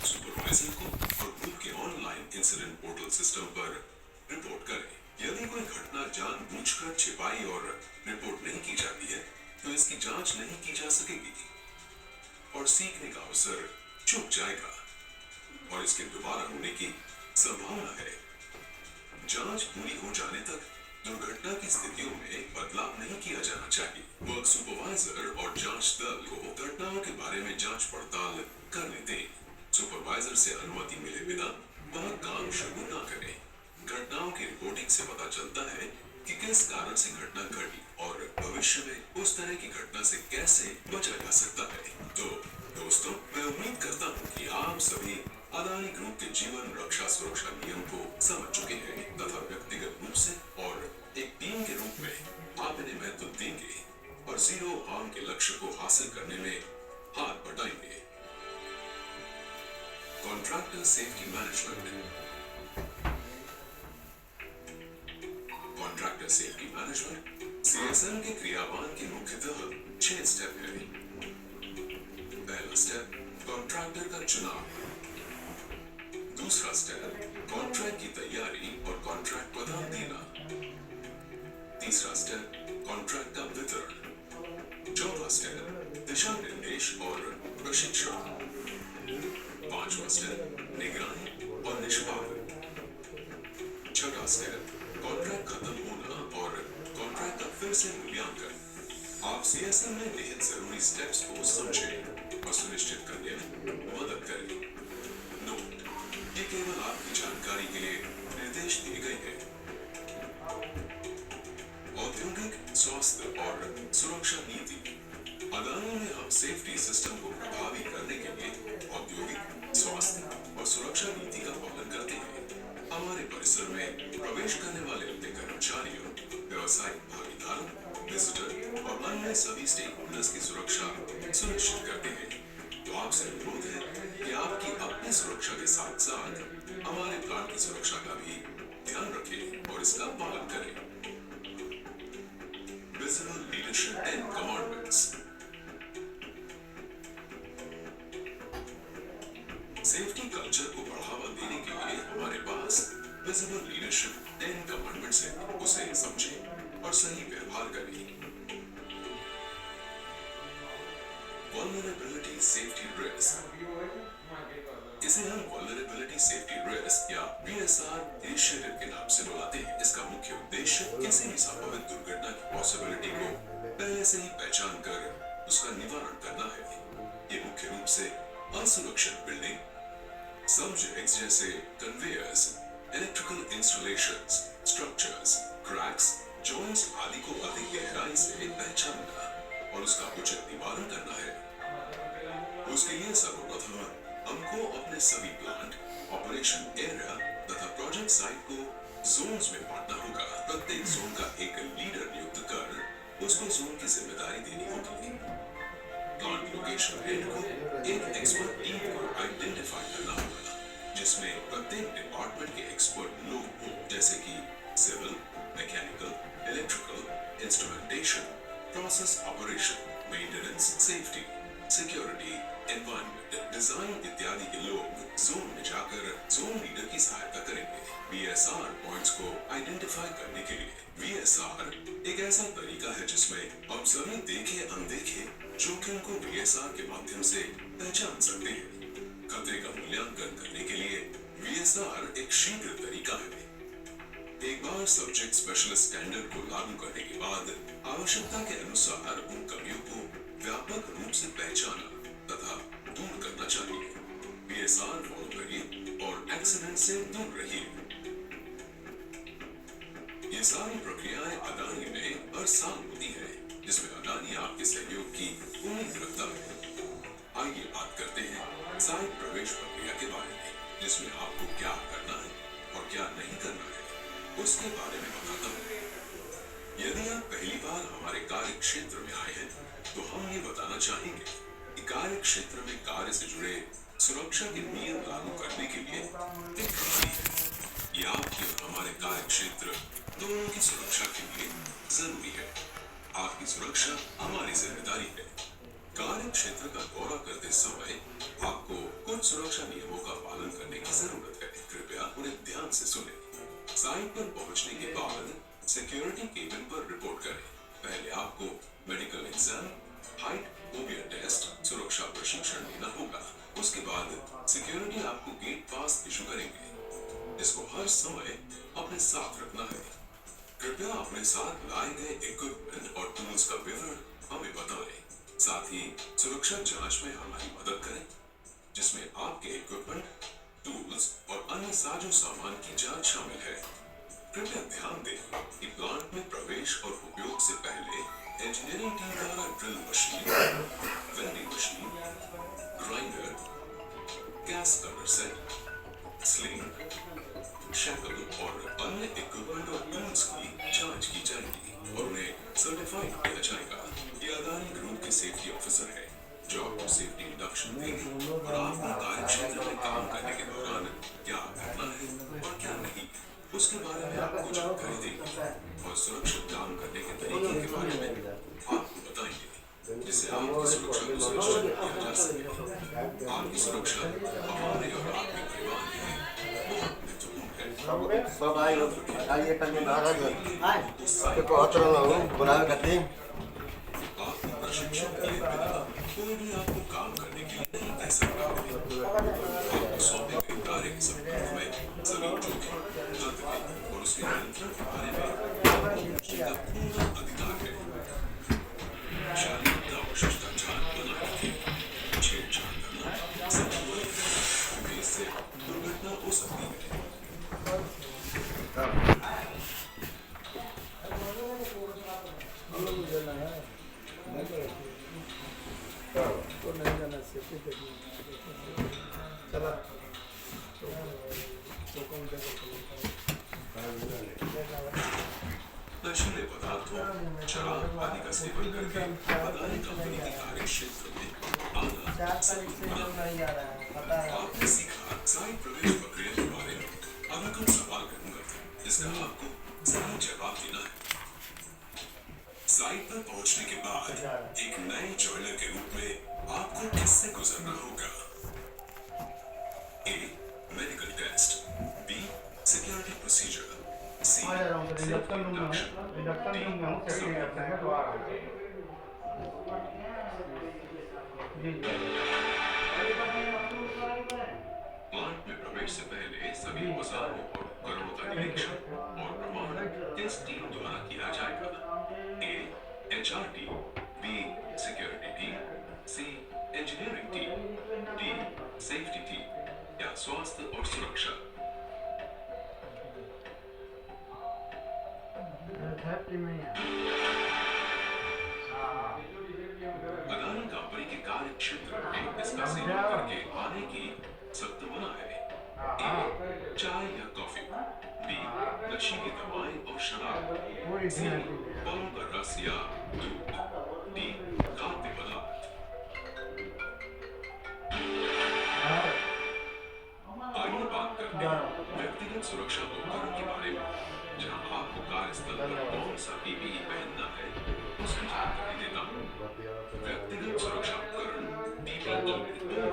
Supervisor को और group के ऑनलाइन इंसिडेंट पोर्टल सिस्टम पर रिपोर्ट करें। यदि कोई घटना जानबूझकर छिपाई और रिपोर्ट नहीं की जाती है तो इसकी जांच नहीं की जा सकेगी और सीखने का अवसर चूक जाएगा और इसके दोबारा होने की संभावना है। जांच पूरी हो जाने तक दुर्घटना की स्थितियों में बदलाव नहीं किया जाना चाहिए। वर्क सुपरवाइजर और जांच दल को घटनाओं के बारे में जांच पड़ताल करने दें। सुपरवाइजर से अनुमति मिले बिना वह काम शुरू न करें। घटनाओं की रिपोर्टिंग से पता चलता है कि किस कारण से घटना घटी और भविष्य में उस तरह की घटना से कैसे बचा जा सकता है। तो दोस्तों, मैं उम्मीद करता हूँ कि आप सभी अदानी ग्रुप के जीवन रक्षा सुरक्षा नियम को समझ चुके हैं तथा व्यक्तिगत रूप से और एक टीम के रूप में आप इन्हें महत्व देंगे और जीरो हार्म के लक्ष्य को हासिल करने में हाथ बटाएंगे। Contractor safety management. Contractor safety management CSM के क्रियान्वयन के मुख्यतः 6 स्टेप है। पहला स्टेप कॉन्ट्रैक्टर का चुनाव। दूसरा स्टेप कॉन्ट्रैक्ट की तैयारी और कॉन्ट्रैक्ट पर ध्यान देना। तीसरा स्टेप कॉन्ट्रैक्ट का वितरण। चौथा स्टेप दिशा निर्देश और प्रशिक्षण। पांचवा स्टेप निगरानी और निष्पादन। छठा स्टेप कॉन्ट्रैक्ट खत्म होना और कॉन्ट्रैक्ट का फिर से मूल्यांकन। आप सीएसएम में निहित जरूरी स्टेप्स को समझें और सुनिश्चित करने में मदद करें। नोट: ये केवल आपकी जानकारी के लिए निर्देश दिए गए हैं। औद्योगिक स्वास्थ्य और सुरक्षा नीति। अदानी में हम सेफ्टी सिस्टम को प्रभावी करने के लिए औद्योगिक स्वास्थ्य और सुरक्षा नीति का पालन करते हैं। हमारे परिसर में प्रवेश करने वाले अपने कर्मचारियों, व्यवसायिक भागीदारों, विजिटर और अन्य सभी स्टेक होल्डर्स की सुरक्षा सुनिश्चित करते हैं। तो आपसे अनुरोध है कि आपकी अपनी सुरक्षा के साथ साथ हमारे प्लांट की सुरक्षा का भी ध्यान रखें और इसका पालन करें। Visible leadership 10 commandments. Safety culture को बढ़ावा देने के लिए हमारे पास विजिबल लीडरशिप 10 कमांडमेंट्स है। उसे समझें और सही व्यवहार करें। Vulnerability safety risk. इसे हम वल्नरेबिलिटी सेफ्टी रिस्क या वीएसआर इनिशिएटिव के नाम से बुलाते हैं। इसका मुख्य उद्देश्य किसी भी संभावित दुर्घटना की पॉसिबिलिटी को पहले से ही पहचान कर उसका निवारण करना है। ये मुख्य रूप से असुरक्षित बिल्डिंग, सब्जेक्ट्स जैसे conveyors, electrical installations, structures, cracks, joints आदि को अधिक गहराई से पहचानना और उसका उचित निवारण करना है। उसके लिए सर्वप्रथम हमको अपने सभी प्लांट, ऑपरेशन एरिया तथा प्रोजेक्ट साइट को जोन्स में बांटना होगा। प्रत्येक जोन का एक लीडर नियुक्त कर उसको जोन की जिम्मेदारी देनी होगी। प्लांट लोकेशन हेड को एक एक्सपर्ट टीम को आइडेंटिफाई करना होगा जिसमें प्रत्येक डिपार्टमेंट के एक्सपर्ट लोग हों, जैसे कि civil, mechanical, electrical, instrumentation, process operation, maintenance, safety, security, environment, design इत्यादि के लोग जोन में जाकर जोन लीडर की सहायता करेंगे वीएसआर पॉइंट्स को आइडेंटिफाई करने के लिए। वीएसआर एक ऐसा तरीका है जिसमें हम सभी देखे अनदेखे जोखिम को वीएसआर के माध्यम से पहचान सकते हैं। खतरे का मूल्यांकन करने के लिए वीएसआर एक शीघ्र तरीका है। एक बार सब्जेक्ट स्पेशलिस्ट स्टैंडर्ड को लागू करने के बाद आवश्यकता के अनुसार उन कमियों को व्यापक रूप से पहचाना तथा दूर करना चाहिए। वीएसआर फॉलो करिए और एक्सीडेंट से दूर रहिए। ये सारी प्रक्रियाएं अदानी में हर साल होती है, जिसमें अदानी आपके सहयोग की उम्मीद रखता है। आइए बात करते हैं साइट प्रवेश प्रक्रिया के बारे में, जिसमें आपको क्या करना है और क्या नहीं करना है उसके बारे में बताता हूँ। यदि आप पहली बार हमारे कार्य क्षेत्र में आए हैं तो हम ये बताना चाहेंगे कि कार्य क्षेत्र में कार्य से जुड़े सुरक्षा के नियम लागू करने के लिए एक प्रणाली है। ये आपकी और हमारे कार्य क्षेत्र दोनों की सुरक्षा के लिए जरूरी है। आपकी सुरक्षा हमारी जिम्मेदारी है। कार्य क्षेत्र का दौरा करते समय आपको कुछ कुछ सुरक्षा नियमों का पालन करने की जरूरत है, कृपया उन्हें ध्यान से सुनें। साइट पर पहुंचने के बाद सिक्योरिटी केबिन पर रिपोर्ट करें। पहले आपको medical exam, height, phobia test, सुरक्षा प्रशिक्षण लेना होगा। उसके बाद सिक्योरिटी आपको गेट पास इशू करेंगे। इसको हर समय अपने साथ रखना है। कृपया अपने साथ लाए गए इक्विपमेंट और टूल्स का विवरण हमें बताएं। साथ ही सुरक्षा जांच में हमारी मदद करें, जिसमें आपके इक्विपमेंट, टूल्स और अन्य साजो सामान की जांच शामिल है। कृपया ध्यान दें कि प्लांट में प्रवेश और उपयोग से पहले इंजीनियरिंग टीम द्वारा drill machine, welding machine, grinder, gas cover set, sling, shackle और अन्य इक्विपमेंट और टूल्स की जांच की जाएगी और उन्हें सर्टिफाइड किया जाएगा। ये अदानी ग्रुप के सेफ्टी ऑफिसर है, जो आपको सेफ्टी इंडक्शन देंगे और आपको कार्य क्षेत्र में काम करने के दौरान क्या करना है और क्या नहीं, उसके बारे में आपको जानकारी देंगे और सुरक्षित काम करने के तरीके के बारे में आपको बताएंगे, जिससे आपकी सुरक्षा को सुनिश्चित किया जा सके। आपकी सुरक्षा हमारे और आपके परिवार के लिए बहुत महत्वपूर्ण है। सब आइए करने बाहर देखो अतर बनावे करते आपको प्रशिक्षण दिए बिना कोई भी आपको काम करने के लिए नहीं कह सकता। आपको सौंपे गए कार्य के संबंध में सभी जोखिम, खतरे और उसके नियंत्रण के बारे में आपको पूछने का पूरा अधिकार है। शारीरिक और शिष्टाचार बनाए रखें। छेड़छाड़ करना सही नहीं है, क्योंकि इससे दुर्घटना हो सकती है। नशीले पदार्थों, शराब आदि का सेवन करके अदानी कंपनी के कार्य क्षेत्र में आना सही नहीं है। आपने सीखा साइट प्रवेश प्रक्रिया के बारे में। अब मैं कुछ सवाल करूंगा, जिसका आपको सही जवाब देना है। साइट पर पहुंचने के बाद एक नए ज्वाइनर के रूप में आपको किससे गुजरना होगा? A, medical test, B, security procedure, C, safety induction, D, plant में प्रवेश से पहले सभी औजारों और उपकरणों का निरीक्षण और प्रमाण इस टीम द्वारा किया जाएगा। A, HR team, B, security team, C, engineering team, D, safety team या स्वास्थ्य और सुरक्षा। अदानी कंपनी के कार्य क्षेत्र में इसका सेवन करके आने की सख्त मना है। ए, चाय या कॉफी, बी, नशीली दवाएं और शराब, सी, फलों का रस या दूध, डी, खाद्य पदार्थ। आइए बात करते हैं व्यक्तिगत सुरक्षा उपकरण के बारे में, जहां आपको कार्यस्थल पर कौन सा पीपीई पहनना है उसकी जानकारी देता हूं। व्यक्तिगत सुरक्षा उपकरण पीपीई दो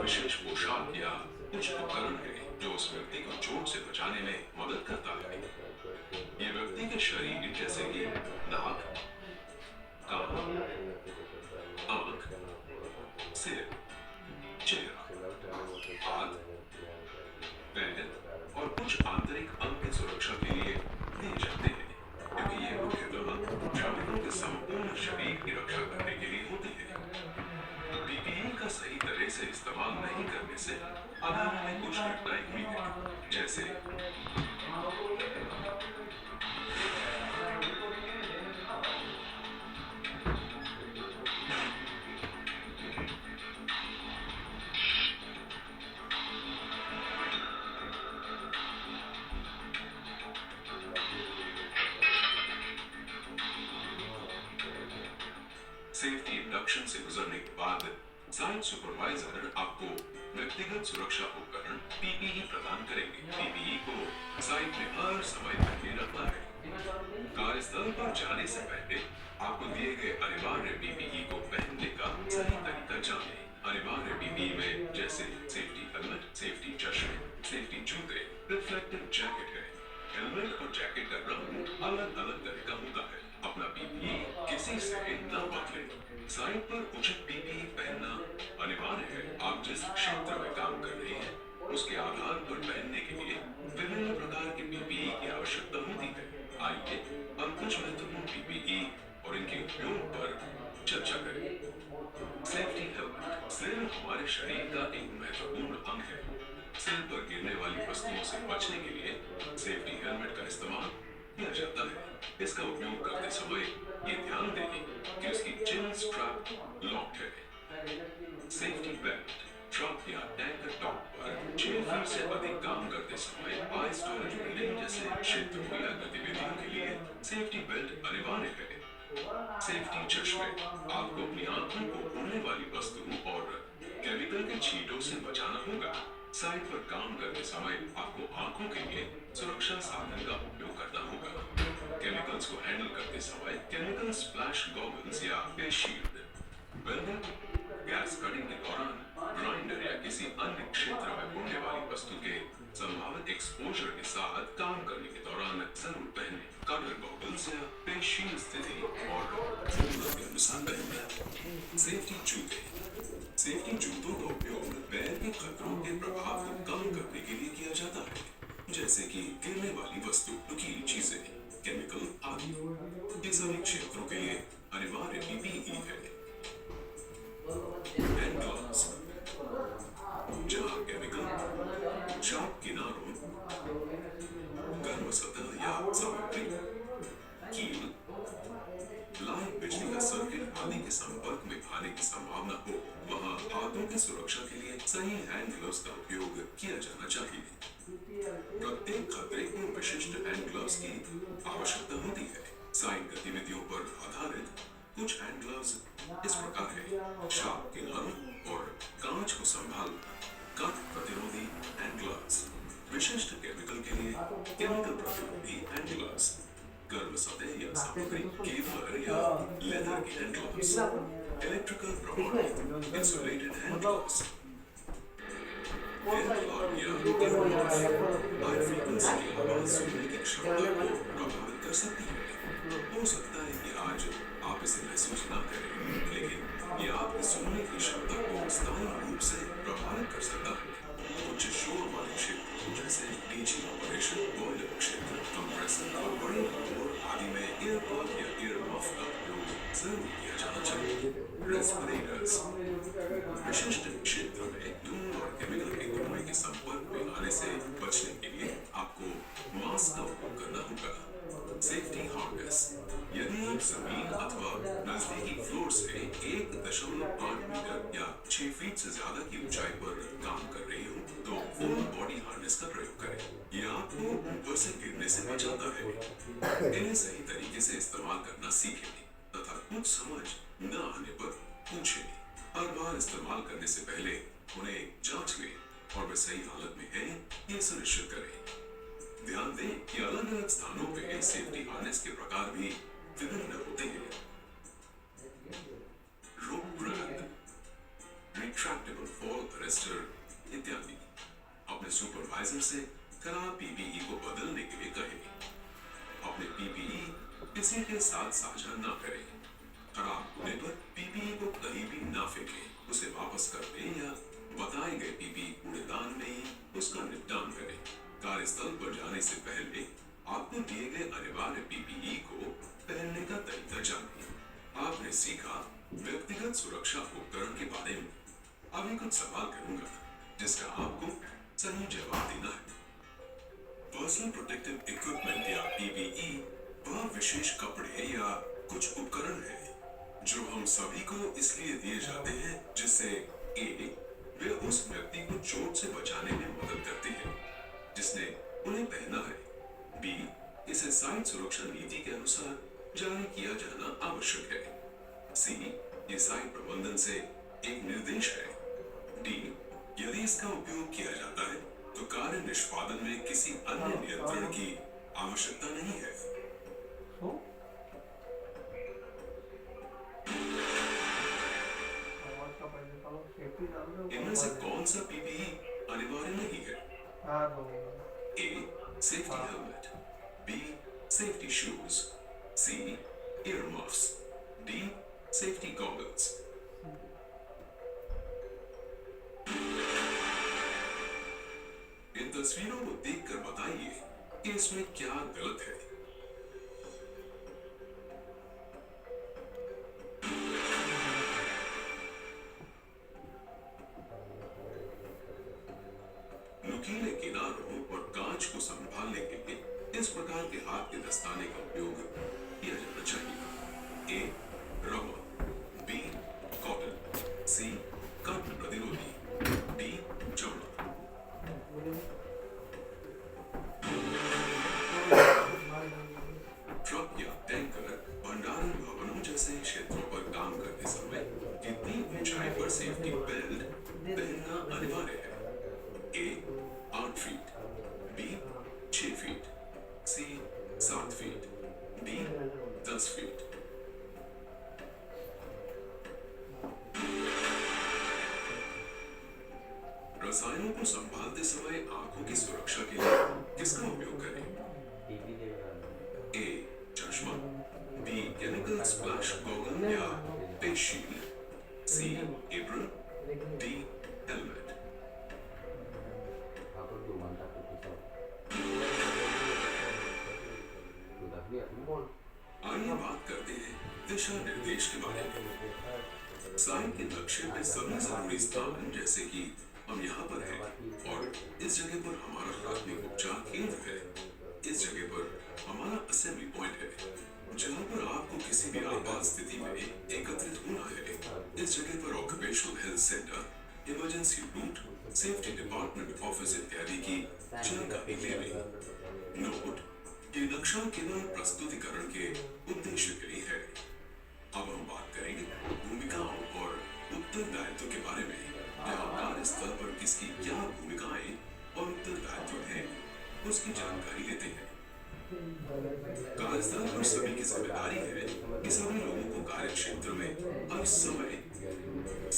विशेष पोशाक या कुछ उपकरण है जो उस व्यक्ति को चोट से बचाने में मदद करता है। ये व्यक्ति के शरीर जैसे कि नाक, कान, आंख, सिर, चेहरा, हाथ, पैर और कुछ आंतरिक अंग की सुरक्षा के लिए दिए जाते हैं, क्योंकि ये मुख्यतः श्रमिकों के संपूर्ण शरीर की रक्षा करने के लिए होते हैं। पीपीई का सही तरह से इस्तेमाल नहीं करने से अदानी में कुछ घटनाएं हुई हैं, जैसे सेफ्टी इंडक्शन से गुजरने के बाद साइट सुपरवाइजर आपको व्यक्तिगत सुरक्षा उपकरण पीपीई प्रदान करेंगे। पीपीई को साइट में हर समय पहने रखना है। कार्यस्थल पर जाने से पहले आपको दिए गए अनिवार्य पीपीई को पहनने का सही तरीका जानें। अनिवार्य पीपीई में जैसे सेफ्टी हेलमेट, उसके आधार पर पहनने के लिए विभिन्न प्रकार के पीपीई की आवश्यकता होती है। आइए अब कुछ महत्वपूर्ण पीपीई और इनके उपयोग पर चर्चा करें। सेफ्टी हेलमेट सिर हमारे शरीर का एक महत्वपूर्ण अंग है। सिर पर गिरने वाली वस्तुओं से बचने के लिए सेफ्टी हेलमेट का इस्तेमाल किया जाता है। इसका उपयोग करते समय ये ध्यान दें कि उसकी चिन स्ट्रैप लॉक्ड है। सेफ्टी बेल्ट ट्रक या टैंकर टॉप पर 6 फीट से अधिक काम करते समय हाई स्टोरेज बिल्डिंग जैसे क्षेत्रों या गतिविधियों के लिए सेफ्टी बेल्ट अनिवार्य है। सेफ्टी चश्मे आपको अपनी आंखों को उड़ने वाली वस्तुओं और केमिकल के छींटों से बचाना होगा। साइट पर काम करते समय आपको आंखों के लिए सुरक्षा साधन का उपयोग करना होगा। केमिकल्स को हैंडल करते समय केमिकल स्प्लैश गॉगल्स या face shield, welding, gas cutting के दौरान ग्राइंडर या किसी अन्य क्षेत्र में उड़ने वाली वस्तु के संभावित एक्सपोजर के साथ काम करने के दौरान जरूर पहने। कटर गॉगल्स या फेस शील्ड स्थिति और जरूरत के अनुसार पहने। सेफ्टी जूते सेफ्टी जूतों का उपयोग पैर के खतरों के प्रभाव को कम करने के लिए किया जाता है, जैसे कि गिरने वाली वस्तु, नुकीली चीजें, केमिकल आदि। ये सभी क्षेत्रों के लिए अनिवार्य पीपीई है। हैंड ग्लव्स जहां केमिकल, शार्प किनारों, गर्म सतह या सामग्री, कील, लाइव बिजली का सर्किट आदि के संपर्क में आने की संभावना हो, वहां हाथों की सुरक्षा के लिए सही हैंड ग्लव्स का उपयोग किया जाना चाहिए। प्रत्येक खतरे को विशिष्ट हैंड ग्लव्स की आवश्यकता होती है। साइन गतिविधियों पर आधारित कुछ हैंड ग्लव्स इस प्रकार है। शार्प किनारों और कांच को संभाल कट प्रतिरोधी हैंड ग्लव्स, विशिष्ट केमिकल के लिए केमिकल प्रतिरोधी हैंड ग्लव्स, गर्म सतह या सामग्री, केफर या लेदर के हैंड ग्लव्स, इलेक्ट्रिकल प्रमाणित insulated hand gloves, high frequency की आवाज सुनने की क्षमता को प्रभावित कर सकती है। हो सकता है कि आज आप इसे महसूस न करें, लेकिन ये आपकी सुनने की क्षमता को स्थायी रूप से प्रभावित कर सकता है। उच्च शोर वाले क्षेत्रों जैसे डीजी ऑपरेशन, बॉयलर क्षेत्र, कंप्रेसर और बड़े मोटर आदि में ईयरप्लग या ईयर मफ का उपयोग जरूर किया जाना चाहिए। रेस्पिरेटर्स विशिष्ट क्षेत्र में धूल और केमिकल के धुएं के संपर्क में आने से बचने के लिए आपको मास्क का उपयोग करना होगा। सेफ्टी हार्नेस यदि आप जमीन अथवा नजदीकी फ्लोर से 1.5 मीटर या 6 फीट से ज्यादा की ऊंचाई पर काम कर रहे हो, तो फुल बॉडी हार्नेस का प्रयोग करें। यह आपको ऊपर से गिरने से बचाता है। इन्हें सही तरीके से इस्तेमाल करना सीखें तथा कुछ समझ न आने पर पूछें। हर बार इस्तेमाल करने से पहले उन्हें जांच लें और वे सही हालत में हैं ये सुनिश्चित करें। ध्यान दें कि अलग अलग स्थानों पे सेफ्टी हार्नेस के प्रकार भी विभिन्न होते हैं। रोप ब्रेथ, रिट्रैक्टेबल फॉल अरेस्टर इत्यादि। अपने सुपरवाइजर से खराब पीपीई को बदलने के लिए कहें। अपने पीपीई किसी के साथ साझा न करें। खराब होने पर पीपीई को कहीं भी ना फेंकें, उसे वापस कर दें या बताए गए पीपीई कूड़ेदान में ही उसका निपटान करें। कार्यस्थल पर जाने से पहले आपको दिए गए अनिवार्य पीपीई को पहनने का तरीका जानें। आपने सीखा व्यक्तिगत सुरक्षा उपकरण के बारे में। अभी कुछ सवाल करूंगा जिसका आपको सही जवाब देना है। पर्सनल प्रोटेक्टिव इक्विपमेंट या पीपीई वह विशेष कपड़े या कुछ उपकरण है जो हम सभी को इसलिए दिए जाते हैं जिससे ए, वे उस व्यक्ति को चोट से बचाने में मदद करते हैं जिसने उन्हें पहना है। बी, इसे साइट सुरक्षा नीति के अनुसार जारी किया जाना आवश्यक है। सी, ये साइट प्रबंधन से एक निर्देश है। डी, यदि इसका उपयोग किया जाता है तो कार्य निष्पादन में किसी अन्य नियंत्रण की आवश्यकता नहीं है। इनमें से कौन सा पीपीई अनिवार्य नहीं है? A, safety helmet, B, safety shoes, C, ear muffs, D, safety goggles. तस्वीरों को देखकर बताइए कि इसमें क्या गलत है। नुकीले किनारों और कांच को संभालने के लिए इस प्रकार के हाथ के दस्ताने का उपयोग किया जाना चाहिए। ए रबर, बी कॉटन, सी कट प्रतिरोधी, डी चमड़ा। ट्रक या टैंकर भंडारण भवनों जैसे क्षेत्रों पर काम करते समय कितनी ऊंचाई पर सेफ्टी बेल्ट पहनना अनिवार्य है? ए 8 फीट, बी 6 फीट, सी 7 फीट, डी 10 फीट। रसायनों को संभालते समय आंखों की सुरक्षा के लिए किसका उपयोग करें? ए चश्मा, बी केमिकल स्प्लैश गॉगल या फेस शील्ड, सी एप्रन, डी हेलमेट। आइए बात करते हैं दिशा निर्देश के बारे में। साइन के नक्शे में सभी जरूरी स्थान जैसे कि हम यहाँ पर हैं और इस जगह पर हमारा प्राथमिक उपचार केंद्र है, इस जगह पर हमारा असेंबली पॉइंट है, जहाँ पर आपको किसी भी आपात स्थिति में एकत्रित होना है, इस जगह पर occupational health centre, emergency route, safety department office इत्यादि की जानकारी लेनी। नोट, ये नक्शा केवल प्रस्तुतिकरण के उद्देश्य के लिए है। अब हम बात करेंगे भूमिकाओं और उत्तरदायित्व के बारे में, जहाँ कार्य स्थल पर किसकी क्या भूमिकाएं और उत्तरदायित्व है, उसकी जानकारी लेते हैं। कार्यस्थल पर सभी की जिम्मेदारी है कि सभी लोगों को कार्य क्षेत्र में हर समय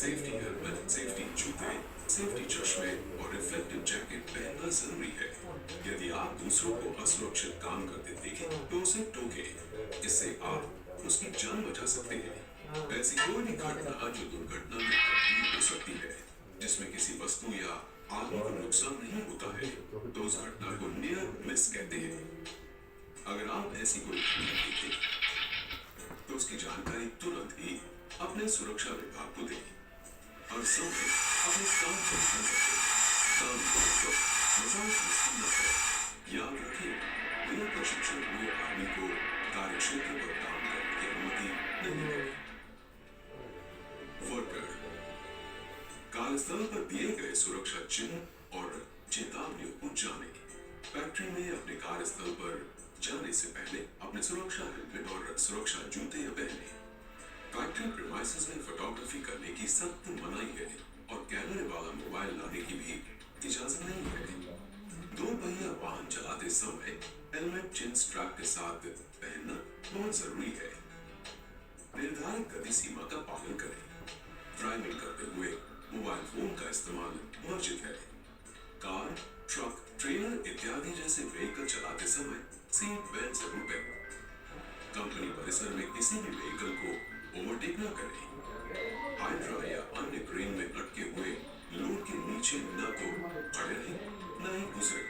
सेफ्टी हेलमेट, सेफ्टी जूते, सेफ्टी चश्मे और रिफ्लेक्टिव जैकेट पहनना जरूरी है। यदि आप दूसरों को असुरक्षित काम करते देखें तो उसे टोकें, इससे आप उसकी जान बचा सकते हैं। ऐसी कोई भी घटना जो दुर्घटना में तब्दील हो सकती है, जिसमें किसी वस्तु या आदमी को नुकसान नहीं होता है, तो उस घटना को नियर मिस कहते हैं। अगर आप ऐसी कोई घटना देखें तो उसकी जानकारी तुरंत ही अपने सुरक्षा विभाग को दें। हर समय अपने काम पर ध्यान रखें, काम पर मजाक मस्ती न करें। याद रखें, बिना प्रशिक्षण हुए आदमी को कार्यक्षेत्र पर काम करने की अनुमति नहीं है। वर्कर कार्यस्थल पर दिए गए सुरक्षा चिन्ह और चेतावनियों को जानें। फैक्ट्री में अपने कार्यस्थल पर जाने से पहले अपने सुरक्षा हेलमेट और सुरक्षा जूते पहने। फैक्ट्री प्रीमाइसेस में फोटोग्राफी करने की सख्त मनाही है और कैमरे वाला मोबाइल लाने की भी इजाजत नहीं है। 2 पहिया वाहन चलाते समय हेलमेट चिन स्ट्रैप के साथ पहनना बहुत जरूरी है। निर्धारित गति सीमा का पालन करें। ड्राइविंग करते हुए मोबाइल फोन का इस्तेमाल वर्जित है। कार, ट्रक, ट्रेलर इत्यादि जैसे व्हीकल चलाते समय सीट बेल्ट जरूर पहनें। कंपनी परिसर में किसी भी व्हीकल को ओवरटेक न करें। हाइड्रा या अन्य क्रेन में अटके हुए लोड के नीचे न तो खड़े रहें, न ही गुजरे।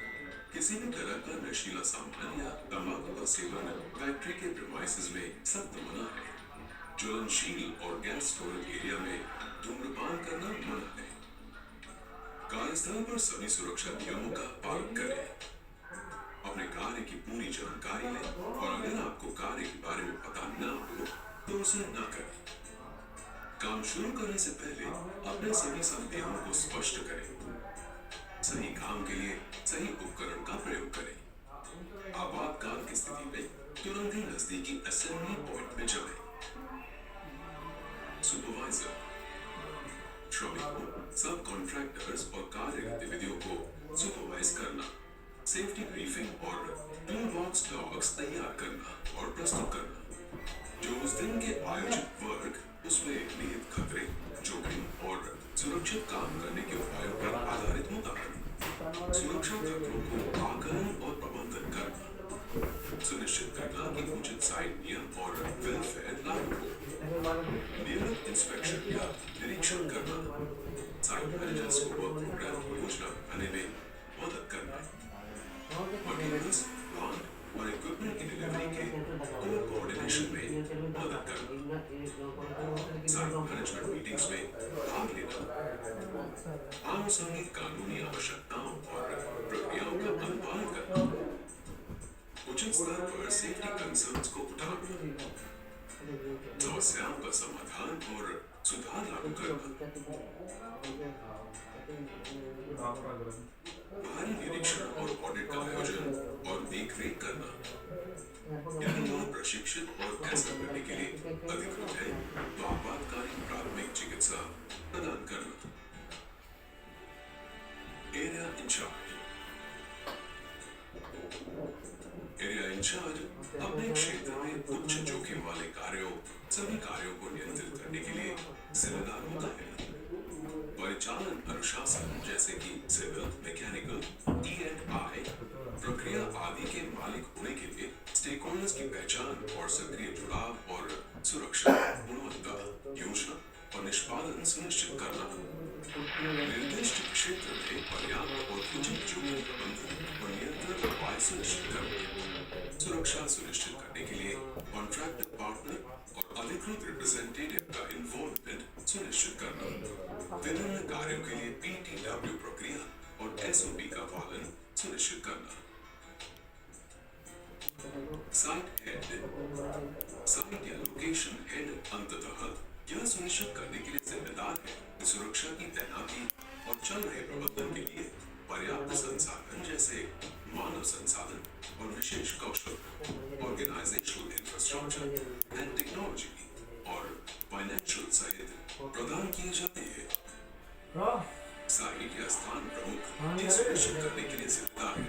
किसी भी तरह का नशीला सामान या तंबाकू का सेवन फैक्ट्री के प्रीमाइसेस में सख्त मना है। ज्वलनशील और गैस स्टोरेज एरिया में धूम्रपान करना मना है। कार्यस्थल पर सभी सुरक्षा नियमों का पालन करें। अपने कार्य की पूरी जानकारी लें और अगर आपको कार्य के बारे में पता न हो तो उसे न करें। काम शुरू करने से पहले अपने सभी संदेहों को स्पष्ट करें। सही काम के लिए सही उपकरण का प्रयोग करें। आपातकाल की स्थिति में तुरंत ही नजदीकी असेंबली पॉइंट में जाएं। सुपरवाइजर श्रमिकों, सब कॉन्ट्रैक्टर्स और कार्य गतिविधियों को सुपरवाइज करना, सेफ्टी ब्रीफिंग और टूल बॉक्स डॉग्स तैयार करना और प्रस्तुत करना। जो उस दिन के आयोजित वर्क उसमें निहित खतरे, जोखिम और सुरक्षित काम करने के उपायों पर आधारित होता है। सुरक्षा खतरों को आकलन और प्रबंधन करना, सुनिश्चित करना कि उचित साइट नियम और वेलफेयर लागू हो। नियमित इंस्पेक्शन या निरीक्षण करना, साइट मैनेजर्स को वर्क प्रोग्राम योजना बनाने में मदद करना। समस्याओं का समाधान और सुधार लागू करना, बाहरी निरीक्षण और ऑडिट का आयोजन और देखरेख करना, यदि आप प्रशिक्षित और ऐसा करने के लिए अधिकृत हैं तो आपातकालीन प्राथमिक चिकित्सा प्रदान करना। एरिया इंचार्ज अपने क्षेत्र में उच्च जोखिम वाले सभी कार्यों को नियंत्रित करने के लिए जिम्मेदार होता है। परिचालन अनुशासन जैसे कि सिविल, मैकेनिकल, E&I, प्रक्रिया आदि के मालिक होने के लिए स्टेक होल्डर्स की पहचान और सक्रिय जुड़ाव और सुरक्षा, गुणवत्ता, योजना और निष्पादन सुनिश्चित करना। निर्दिष्ट क्षेत्र में पर्याप्त और उचित जोखिम प्रबंधन और नियंत्रण उपाय सुनिश्चित करना। सुरक्षा सुनिश्चित करने के लिए कॉन्ट्रैक्ट पार्टनर और अधिकृत रिप्रेजेंटेटिव का इन्वॉल्वमेंट सुनिश्चित करना। विभिन्न कार्यों के लिए PTW प्रक्रिया और SOP का पालन सुनिश्चित करना। साइट या लोकेशन हेड अंततः यह सुनिश्चित करने के लिए जिम्मेदार है कि सुरक्षा की तैनाती और चल रहे प्रबंधन के लिए पर्याप्त संसाधन जैसे मानव संसाधन और विशेष कौशल, ऑर्गेनाइजेशनल इंफ्रास्ट्रक्चर एंड टेक्नोलॉजी और फाइनेंशियल सहित प्रदान किए जाते हैं। साइट या स्थान प्रमुख यह सुनिश्चित करने के लिए जिम्मेदार है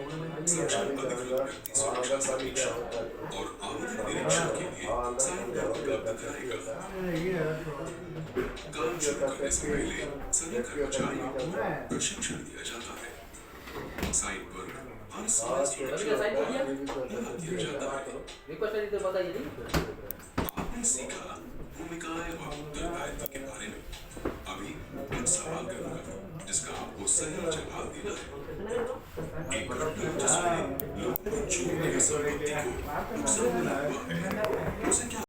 सक्षम अधिकृत व्यक्ति सुरक्षा समीक्षा और आवेदन निरीक्षण के लिए साइट पर उपलब्ध कराएगा। काम शुरू करने से पहले सभी कर्मचारियों को प्रशिक्षण दिया जाता है। साइट पर हर समय सुरक्षा यह दिया जाता है। आपने सीखा भूमिकाएं और उत्तरदायित्व के बारे में। अभी कुछ सवाल करूंगा जिसका आपको सही जवाब देना है। एक घटना जिसमें लोगों को छूने की संपत्ति को नुकसान हुआ है, उसे क्या